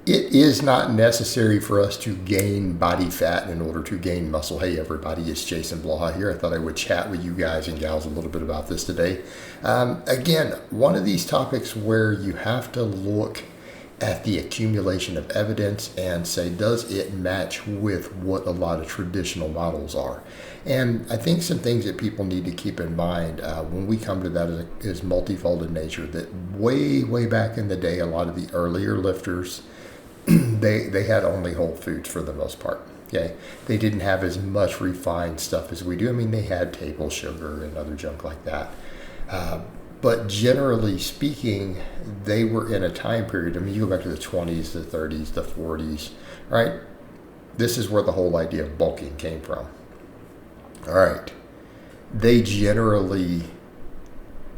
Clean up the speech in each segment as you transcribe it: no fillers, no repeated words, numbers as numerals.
It is not necessary for us to gain body fat in order to gain muscle. Hey everybody, it's Jason Blaha here. I thought I would chat with you guys and gals a little bit about this today. Again, one of these topics where you have to look at the accumulation of evidence and say, does it match with what a lot of traditional models are? And I think some things that people need to keep in mind when we come to that is multifold in nature. That way back in the day, a lot of the earlier lifters, they had only whole foods for the most part. Okay, they didn't have as much refined stuff as we do. I mean, they had table sugar and other junk like that. But generally speaking, they were in a time period. I mean, you go back to the 20s, the 30s, the 40s, right? This is where the whole idea of bulking came from. All right. They generally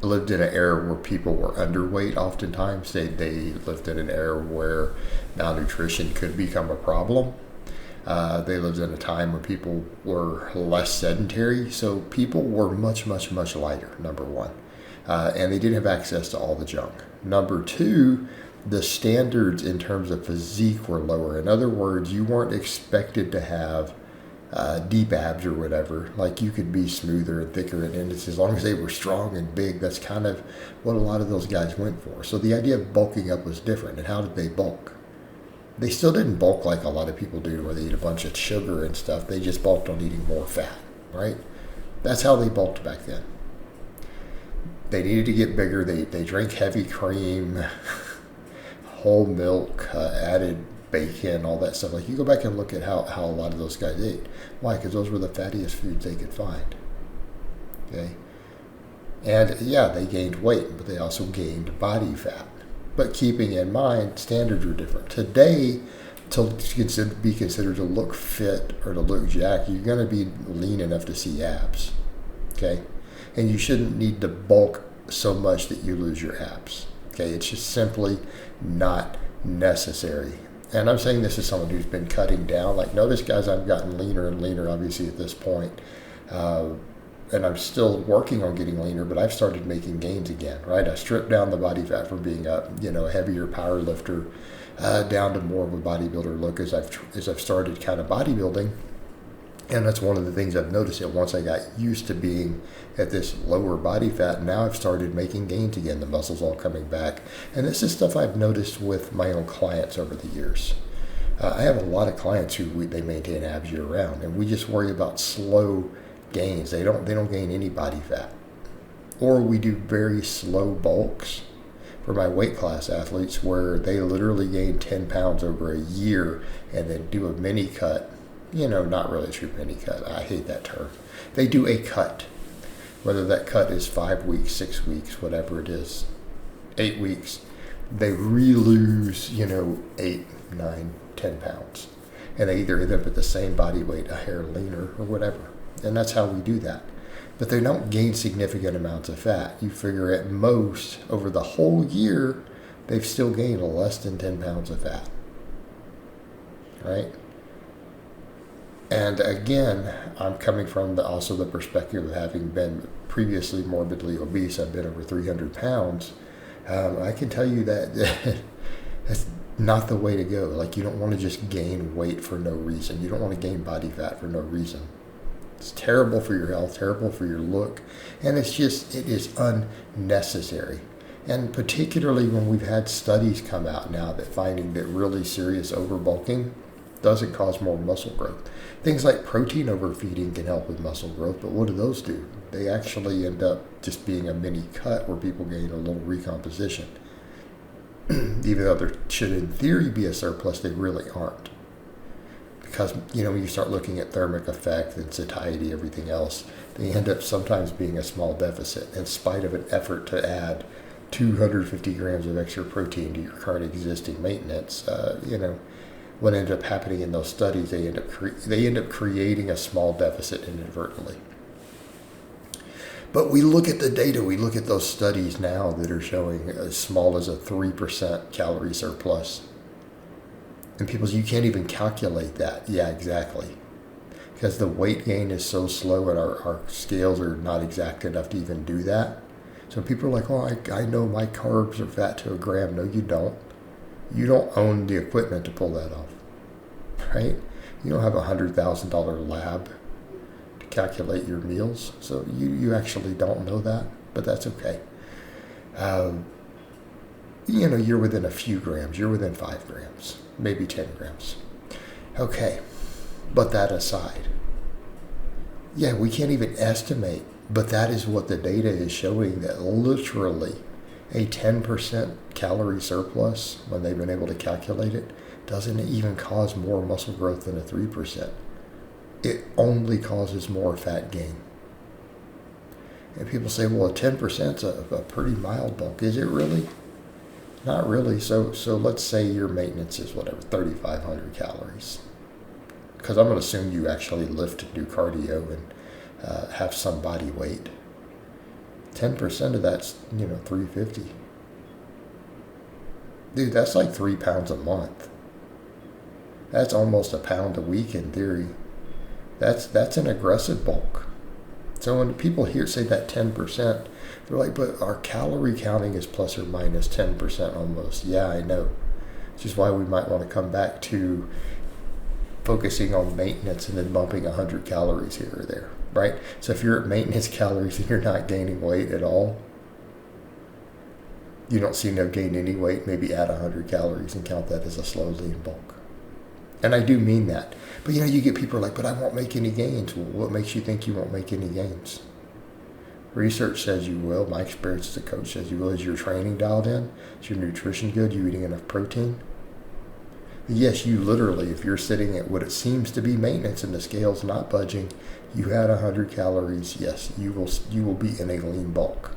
lived in an era where people were underweight oftentimes. They lived in an era where malnutrition could become a problem. They lived in a time when people were less sedentary. So people were much lighter, number one. And they didn't have access to all the junk. Number two, the standards in terms of physique were lower. In other words, you weren't expected to have deep abs or whatever. Like, you could be smoother and thicker, and it's as long as they were strong and big, that's kind of what a lot of those guys went for. So the idea of bulking up was different. And how did they bulk? They still didn't bulk like a lot of people do, where they eat a bunch of sugar and stuff. They just bulked on eating more fat, right? That's how they bulked back then. They needed to get bigger. They drank heavy cream, whole milk, added bacon, all that stuff. Like, you go back and look at how a lot of those guys ate. Why? Because those were the fattiest foods they could find. Okay? And yeah, they gained weight, but they also gained body fat. But keeping in mind, standards are different. Today, to be considered to look fit or to look jacked, you're going to be lean enough to see abs. Okay? And you shouldn't need to bulk so much that you lose your abs. Okay? It's just simply not necessary. And I'm saying this as someone who's been cutting down. Like, notice, guys, I've gotten leaner and leaner, obviously, at this point. And I'm still working on getting leaner, but I've started making gains again, right? I stripped down the body fat from being a heavier power lifter down to more of a bodybuilder look as I've started kind of bodybuilding. And that's one of the things I've noticed, that once I got used to being at this lower body fat, now I've started making gains again. The muscles all coming back. And this is stuff I've noticed with my own clients over the years. I have a lot of clients who they maintain abs year round, and we just worry about slow gains. They don't gain any body fat. Or we do very slow bulks for my weight class athletes, where they literally gain 10 pounds over a year and then do a mini cut. Not really a true mini cut. I hate that term. They do a cut. Whether that cut is 5 weeks, 6 weeks, whatever it is, 8 weeks, they re-lose, 8, 9, 10 pounds. And they either end up at the same body weight, a hair leaner, or whatever. And that's how we do that. But they don't gain significant amounts of fat. You figure at most, over the whole year, they've still gained less than 10 pounds of fat. Right? And again, I'm coming from also the perspective of having been previously morbidly obese. I've been over 300 pounds. I can tell you that that's not the way to go. Like, you don't want to just gain weight for no reason. You don't want to gain body fat for no reason. It's terrible for your health, terrible for your look, and it is unnecessary. And particularly when we've had studies come out now that finding that really serious overbulking doesn't cause more muscle growth. Things like protein overfeeding can help with muscle growth, but what do those do? They actually end up just being a mini cut where people gain a little recomposition. Even though there should in theory be a surplus, they really aren't. Because, when you start looking at thermic effect and satiety, everything else, they end up sometimes being a small deficit in spite of an effort to add 250 grams of extra protein to your current existing maintenance. What ended up happening in those studies, they end up creating a small deficit inadvertently. But we look at the data, we look at those studies now that are showing as small as a 3% calorie surplus. And people say, you can't even calculate that. Yeah, exactly. Because the weight gain is so slow and our scales are not exact enough to even do that. So people are like, I know my carbs are fat to a gram. No, you don't. You don't own the equipment to pull that off, right? You don't have a $100,000 lab to calculate your meals, so you actually don't know that, but that's okay. You're within a few grams. You're within 5 grams, maybe 10 grams. Okay, but that aside, yeah, we can't even estimate, but that is what the data is showing, that literally a 10% calorie surplus, when they've been able to calculate it, doesn't even cause more muscle growth than a 3%. It only causes more fat gain. And people say, well, a 10% is a pretty mild bulk. Is it really? Not really. So let's say your maintenance is 3,500 calories. Because I'm going to assume you actually lift and do cardio and have some body weight. 10% of that's 350. Dude, that's like 3 pounds a month. That's almost a pound a week in theory. That's an aggressive bulk. So when people say that 10%, they're like, but our calorie counting is plus or minus 10% almost. Yeah, I know. Which is why we might want to come back to focusing on maintenance and then bumping 100 calories here or there, right? So if you're at maintenance calories and you're not gaining weight at all, you don't see no gain any weight, maybe add 100 calories and count that as a slow lean bulk. And I do mean that. But you get people like, but I won't make any gains. Well, what makes you think you won't make any gains? Research says you will. My experience as a coach says you will. Is your training dialed in? Is your nutrition good? You eating enough protein? Yes, you literally, if you're sitting at what it seems to be maintenance and the scale's not budging, you had 100 calories, yes, you will be in a lean bulk.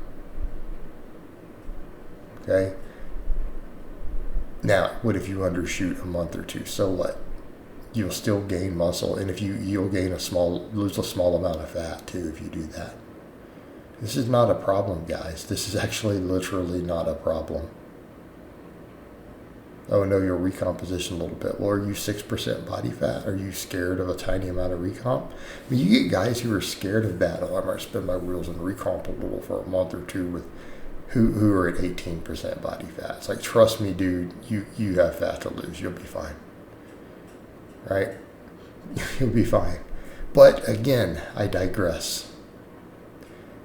Okay? Now, what if you undershoot a month or two? So what? You'll still gain muscle, and if you'll lose a small amount of fat too if you do that. This is not a problem, guys. This is actually literally not a problem. Oh no, you'll recomposition a little bit. Well, are you 6% body fat? Are you scared of a tiny amount of recomp? I mean, you get guys who are scared of that. Oh, I might spin my wheels and recomp a little for a month or two with who are at 18% body fat. It's like, trust me, dude, you have fat to lose. You'll be fine. Right? You'll be fine. But again, I digress.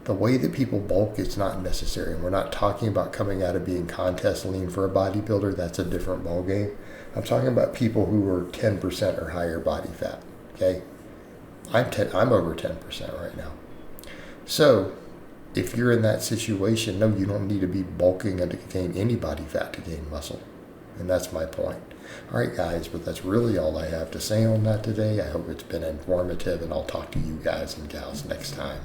The way that people bulk is not necessary. And we're not talking about coming out of being contest lean for a bodybuilder. That's a different ballgame. I'm talking about people who are 10% or higher body fat. Okay? I'm over 10% right now. So, if you're in that situation, no, you don't need to be bulking and to gain any body fat to gain muscle. And that's my point. All right, guys, but that's really all I have to say on that today. I hope it's been informative, and I'll talk to you guys and gals next time.